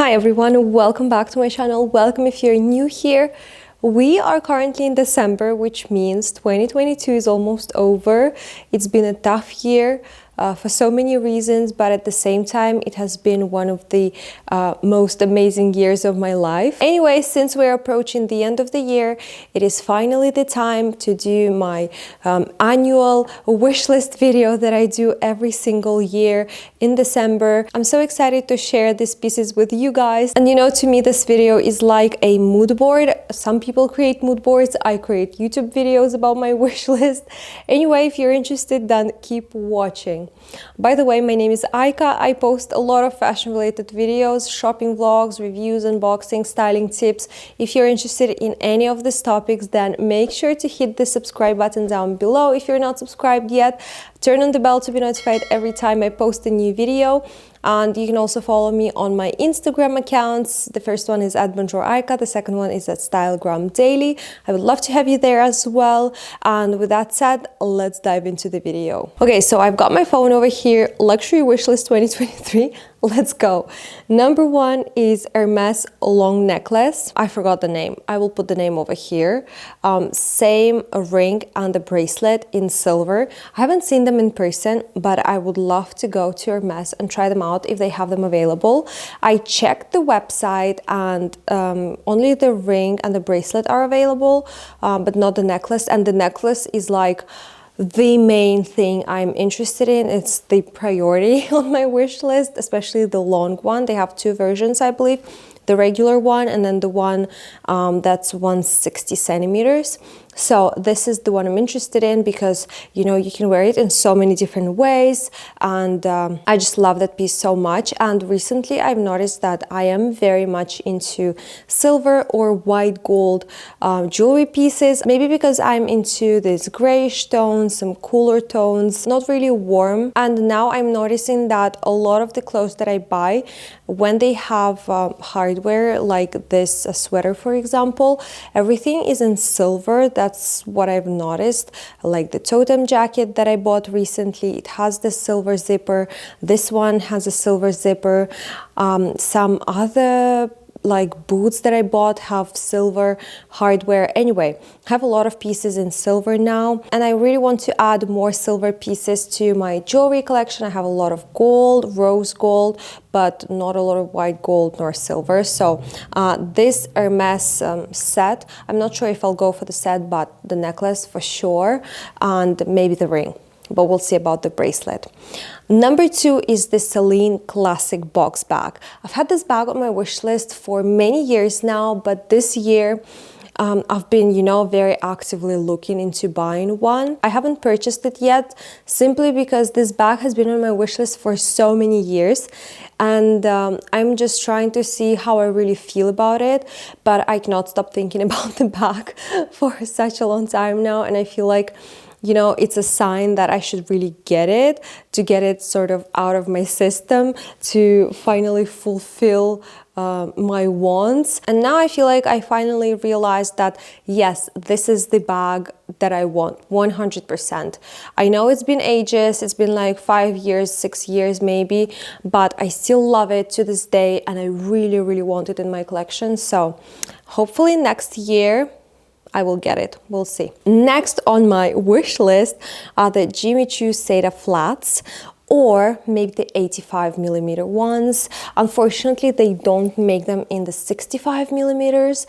Hi everyone, welcome back to my channel. Welcome if you're new here. We are currently in December, which means 2022 is almost over. It's been a tough year for so many reasons, but at the same time, it has been one of the most amazing years of my life. Anyway, since we're approaching the end of the year, it is finally the time to do my annual wish list video that I do every single year in December. I'm so excited to share these pieces with you guys. And you know, to me, this video is like a mood board. Some people create mood boards. I create YouTube videos about my wish list. Anyway, if you're interested, then keep watching. By the way, my name is Aika. I post a lot of fashion related videos, shopping vlogs, reviews, unboxing, styling tips. If you're interested in any of these topics, then make sure to hit the subscribe button down below. If you're not subscribed yet, turn on the bell to be notified every time I post a new video. And you can also follow me on my Instagram accounts. The first one is @BonjourAika, the second one is @StyleGramDaily. I would love to have you there as well. And with that said, let's dive into the video. Okay, so I've got my phone over here, Luxury Wishlist 2023. Let's go. Number one is Hermes long necklace. I forgot the name. I will put the name over here. Same ring and the bracelet in silver. I haven't seen them in person, but I would love to go to Hermes and try them out if they have them available. I checked the website and only the ring and the bracelet are available, but not the necklace. And the necklace is like the main thing I'm interested in. It's the priority on my wish list, especially the long one. They have two versions, I believe. The regular one and then the one that's 160 centimeters. So this is the one I'm interested in because, you know, you can wear it in so many different ways. And I just love that piece so much. And recently I've noticed that I am very much into silver or white gold jewelry pieces. Maybe because I'm into these grayish tones, some cooler tones, not really warm. And now I'm noticing that a lot of the clothes that I buy, when they have hardware like this sweater, for example, everything is in silver. That's what I've noticed. Like the Toteme jacket that I bought recently, it has the silver zipper. This one has a silver zipper. Some other like boots that I bought have silver hardware. Anyway, I have a lot of pieces in silver now, and I really want to add more silver pieces to my jewelry collection. I have a lot of gold, rose gold, but not a lot of white gold nor silver. So this Hermes set, I'm not sure if I'll go for the set, but the necklace for sure, and maybe the ring. But we'll see about the bracelet. Number two is the Celine classic box bag. I've had this bag on my wish list for many years now, but this year I've been, you know, very actively looking into buying one. I haven't purchased it yet simply because this bag has been on my wish list for so many years. And I'm just trying to see how I really feel about it. But I cannot stop thinking about the bag for such a long time now. And I feel like, you know, it's a sign that I should really get it, to get it sort of out of my system, to finally fulfill my wants. And now I feel like I finally realized that, yes, this is the bag that I want, 100%. I know it's been ages, it's been like 5 years, 6 years maybe, but I still love it to this day and I really, really want it in my collection. So hopefully next year, I will get it. We'll see. Next on my wish list are the Jimmy Choo Seda flats, or maybe the 85mm ones. Unfortunately, they don't make them in the 65mm,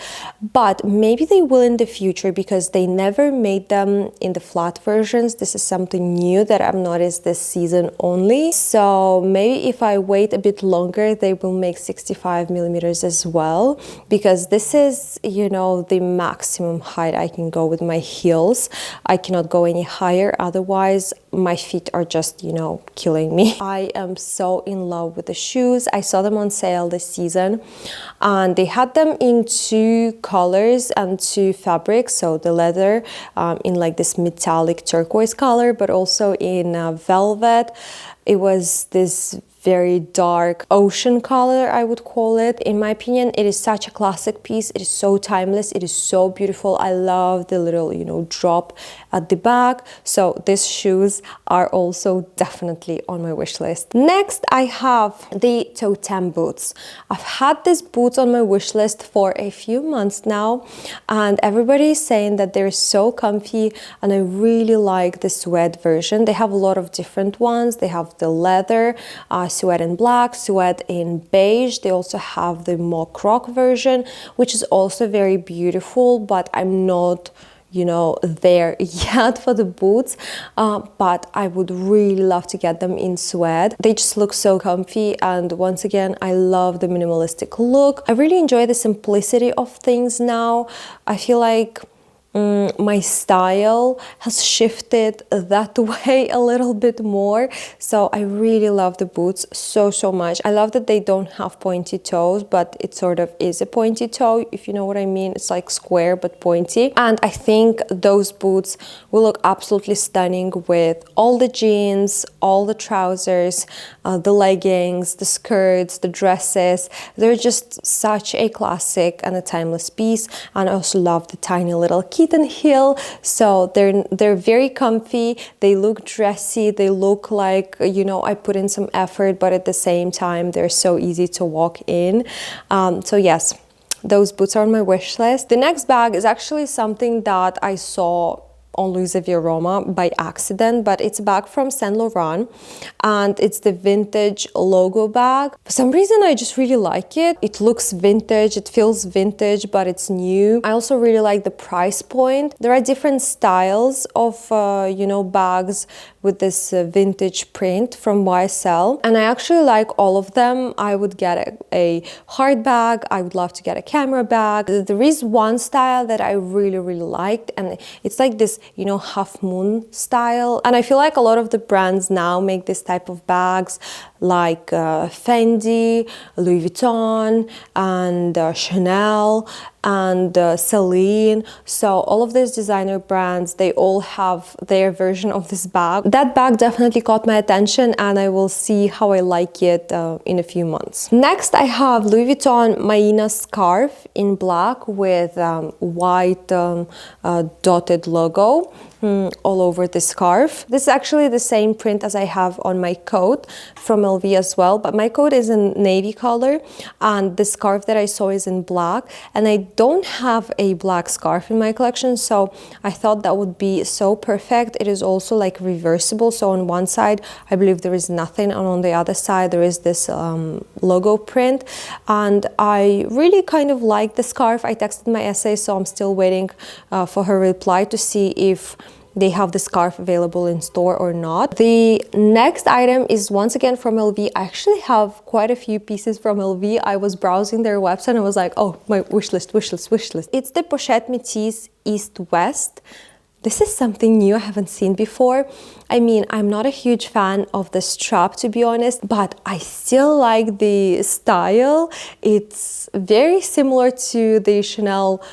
but maybe they will in the future because they never made them in the flat versions. This is something new that I've noticed this season only. So maybe if I wait a bit longer, they will make 65mm as well, because this is, you know, the maximum height I can go with my heels. I cannot go any higher, otherwise my feet are just, you know, killing me. I am so in love with the shoes. I saw them on sale this season and they had them in two colors and two fabrics. So the leather in like this metallic turquoise color, but also in velvet. It was this very dark ocean color, I would call it. In my opinion, it is such a classic piece. It is so timeless. It is so beautiful. I love the little, you know, drop at the back. So these shoes are also definitely on my wish list. Next, I have the Toteme boots. I've had these boots on my wish list for a few months now, and everybody is saying that they're so comfy, and I really like the suede version. They have a lot of different ones. They have the leather, suede in black, suede in beige. They also have the mock rock version, which is also very beautiful, but I'm not, you know, there yet for the boots, but I would really love to get them in suede. They just look so comfy, and once again, I love the minimalistic look. I really enjoy the simplicity of things now. I feel like my style has shifted that way a little bit more, so I really love the boots so much. I love that they don't have pointy toes, but it sort of is a pointy toe, if you know what I mean. It's like square but pointy, and I think those boots will look absolutely stunning with all the jeans, all the trousers, the leggings, the skirts, the dresses. They're just such a classic and a timeless piece, and I also love the tiny little kitten heel. So they're very comfy. They look dressy. They look like, you know, I put in some effort, but at the same time, they're so easy to walk in. So yes, those boots are on my wish list. The next bag is actually something that I saw on Louisette by accident, but it's a bag from Saint Laurent, and it's the vintage logo bag. For some reason, I just really like it. It looks vintage, it feels vintage, but it's new. I also really like the price point. There are different styles of you know, bags with this vintage print from YSL, and I actually like all of them. I would get a hard bag. I would love to get a camera bag. There is one style that I really liked, and it's like this, you know, half moon style, and I feel like a lot of the brands now make this type of bags, like Fendi, Louis Vuitton, and Chanel, and Celine. So all of these designer brands, they all have their version of this bag. That bag definitely caught my attention, and I will see how I like it in a few months. Next, I have Louis Vuitton Maina scarf in black with white dotted logo all over the scarf. This is actually the same print as I have on my coat from LV as well, but my coat is in navy color, and the scarf that I saw is in black, and I don't have a black scarf in my collection, so I thought that would be so perfect. It is also like reversible, so on one side I believe there is nothing, and on the other side there is this logo print, and I really kind of like the scarf. I texted my essay, so I'm still waiting for her reply to see if they have the scarf available in store or not. The next item is once again from LV. I actually have quite a few pieces from LV. I was browsing their website and I was like, oh, my wish list. It's the Pochette Metis East West. This is something new I haven't seen before. I mean, I'm not a huge fan of the strap, to be honest, but I still like the style. It's very similar to the Chanel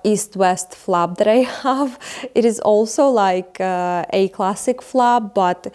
East-West flap that I have. It is also like a classic flap, but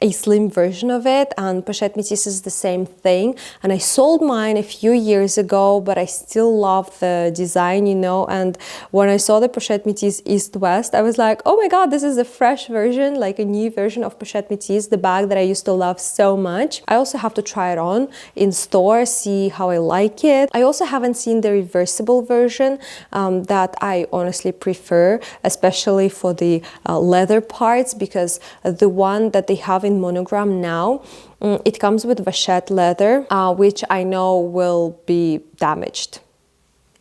a slim version of it, and Pochette Metis is the same thing, and I sold mine a few years ago, but I still love the design, you know. And when I saw the Pochette Metis East West, I was like, oh my god, this is a fresh version, like a new version of Pochette Metis, the bag that I used to love so much. I also have to try it on in store, see how I like it. I also haven't seen the reversible version that I honestly prefer, especially for the leather parts, because the one that they have in monogram now, it comes with vachette leather, which I know will be damaged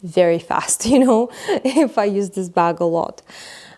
very fast, you know, if I use this bag a lot.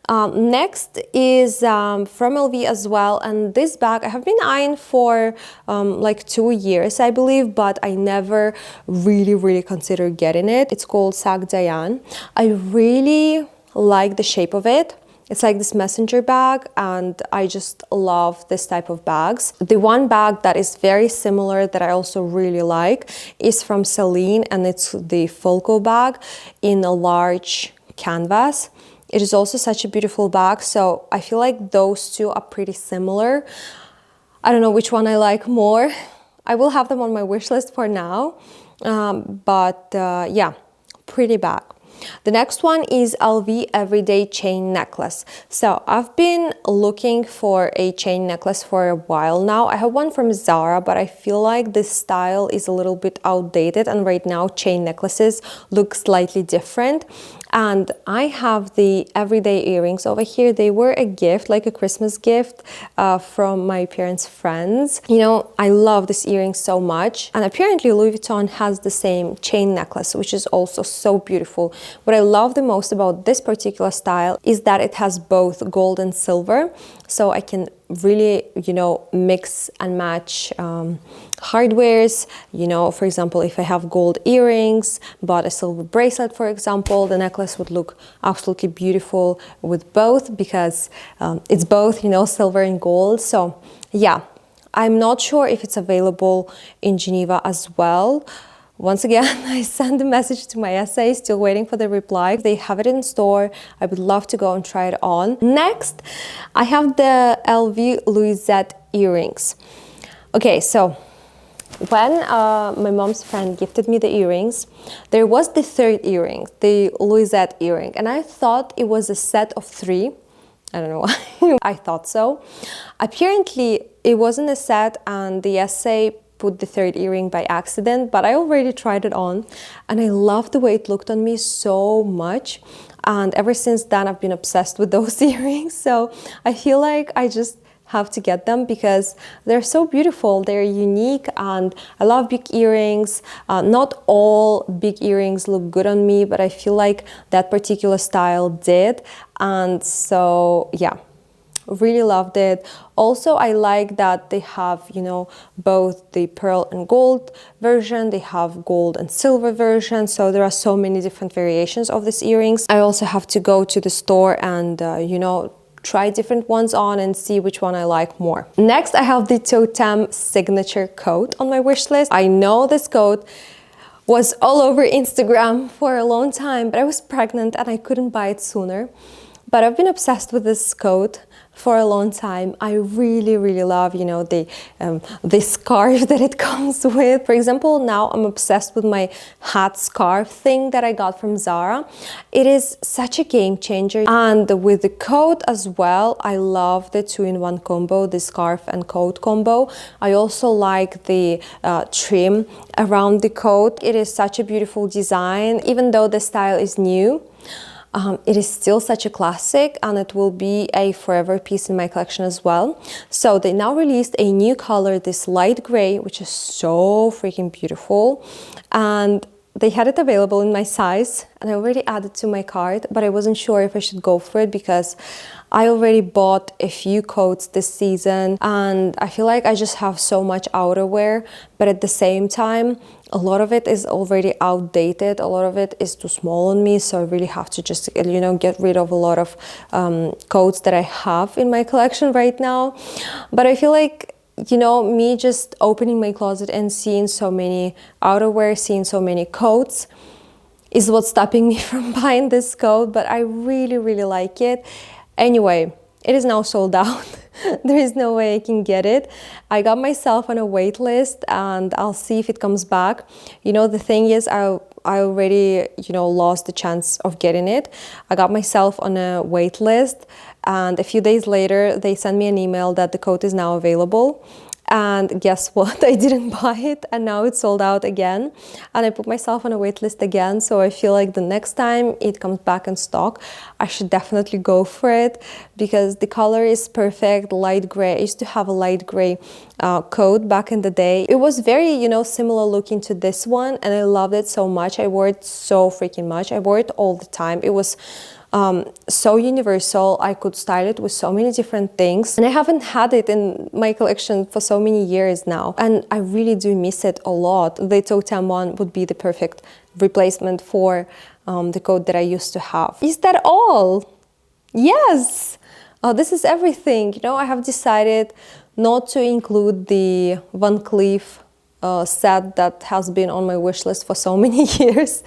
Next is from LV as well, and this bag I have been eyeing for like 2 years, I believe, but I never really considered getting it. It's called Sac Diane. I really like the shape of it. It's like this messenger bag, and I just love this type of bags. The one bag that is very similar that I also really like is from Celine, and it's the Folco bag in a large canvas. It is also such a beautiful bag, so I feel like those two are pretty similar. I don't know which one I like more. I will have them on my wish list for now, yeah, pretty bag. The next one is LV Everyday Chain Necklace. So I've been looking for a chain necklace for a while now. I have one from Zara, but I feel like this style is a little bit outdated, and right now chain necklaces look slightly different. And I have the everyday earrings over here. They were a gift, like a Christmas gift from my parents' friends. You know, I love these earrings so much. And apparently Louis Vuitton has the same chain necklace, which is also so beautiful. What I love the most about this particular style is that it has both gold and silver. So I can really, you know, mix and match hardwares. You know, for example, if I have gold earrings but a silver bracelet, for example, the necklace would look absolutely beautiful with both, because it's both, you know, silver and gold. So yeah, I'm not sure if it's available in Geneva as well. Once again, I sent a message to my SA, still waiting for the reply. If they have it in store, I would love to go and try it on. Next, I have the LV Louisette earrings. Okay, so when my mom's friend gifted me the earrings, there was the third earring, the Louisette earring, and I thought it was a set of 3. I don't know why. I thought so. Apparently, it wasn't a set, and the SA put the third earring by accident, but I already tried it on and I loved the way it looked on me so much. And ever since then, I've been obsessed with those earrings. So I feel like I just have to get them because they're so beautiful, they're unique, and I love big earrings. Not all big earrings look good on me, but I feel like that particular style did. And so, yeah, really loved it. Also, I like that they have, you know, both the pearl and gold version, they have gold and silver version, so there are so many different variations of these earrings. I also have to go to the store and, you know, try different ones on and see which one I like more. Next, I have the Toteme signature coat on my wish list. I know this coat was all over Instagram for a long time, but I was pregnant and I couldn't buy it sooner. But I've been obsessed with this coat for a long time. I really, really love, you know, the scarf that it comes with. For example, now I'm obsessed with my hat scarf thing that I got from Zara. It is such a game changer. And with the coat as well, I love the 2-in-1 combo, the scarf and coat combo. I also like the trim around the coat. It is such a beautiful design, even though the style is new. It is still such a classic, and it will be a forever piece in my collection as well. So they now released a new color, this light gray, which is so freaking beautiful, and they had it available in my size, and I already added to my cart, but I wasn't sure if I should go for it because I already bought a few coats this season and I feel like I just have so much outerwear, but at the same time, a lot of it is already outdated. A lot of it is too small on me, so I really have to just, you know, get rid of a lot of coats that I have in my collection right now. But I feel like, you know, me just opening my closet and seeing so many outerwear, seeing so many coats is what's stopping me from buying this coat, but I really, really like it. Anyway, it is now sold out. There is no way I can get it. I got myself on a wait list and I'll see if it comes back. You know, the thing is, I already, you know, lost the chance of getting it. I got myself on a wait list and a few days later, they sent me an email that the coat is now available. And guess what? I didn't buy it and now it's sold out again. And I put myself on a wait list again. So I feel like the next time it comes back in stock, I should definitely go for it because the color is perfect, light gray. I used to have a light gray coat back in the day. It was very, you know, similar looking to this one and I loved it so much. I wore it so freaking much. I wore it all the time. It was so universal. I could style it with so many different things and I haven't had it in my collection for so many years now and I really do miss it a lot. The Toteme one would be the perfect replacement for the coat that I used to have. Is that all? Yes! Oh, this is everything. You know, I have decided not to include the Van Cleef set that has been on my wish list for so many years.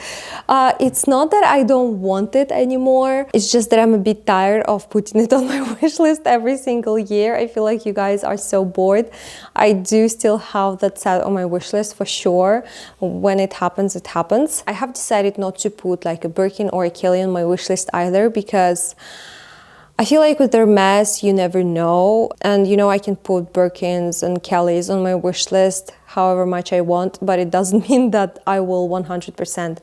It's not that I don't want it anymore, it's just that I'm a bit tired of putting it on my wish list every single year. I feel like you guys are so bored. I do still have that set on my wish list for sure. When it happens, it happens. I have decided not to put like a Birkin or a Kelly on my wish list either, because I feel like with Hermes, you never know. And you know, I can put Birkins and Kellys on my wish list however much I want, but it doesn't mean that I will 100%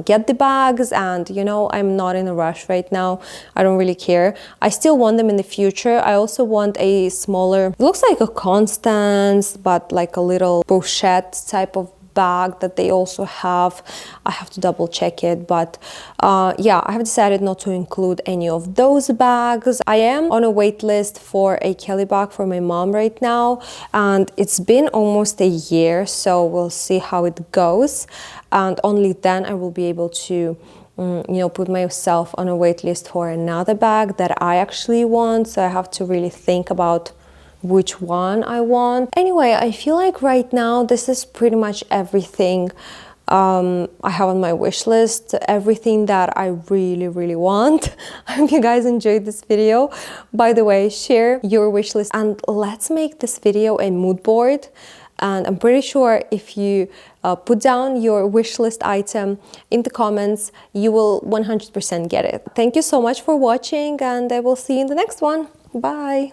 get the bags. And you know, I'm not in a rush right now. I don't really care. I still want them in the future. I also want a smaller, it looks like a Constance, but like a little Pochette type of bag that they also have. I have to double check it, but yeah, I have decided not to include any of those bags. I am on a wait list for a Kelly bag for my mom right now, and it's been almost a year, so we'll see how it goes, and only then I will be able to you know, put myself on a wait list for another bag that I actually want. So I have to really think about which one I want. Anyway, I feel like right now this is pretty much everything I have on my wish list, everything that I really want. I hope you guys enjoyed this video. By the way, share your wish list and let's make this video a mood board. And I'm pretty sure if you put down your wish list item in the comments, you will 100% get it. Thank you so much for watching, and I will see you in the next one. Bye!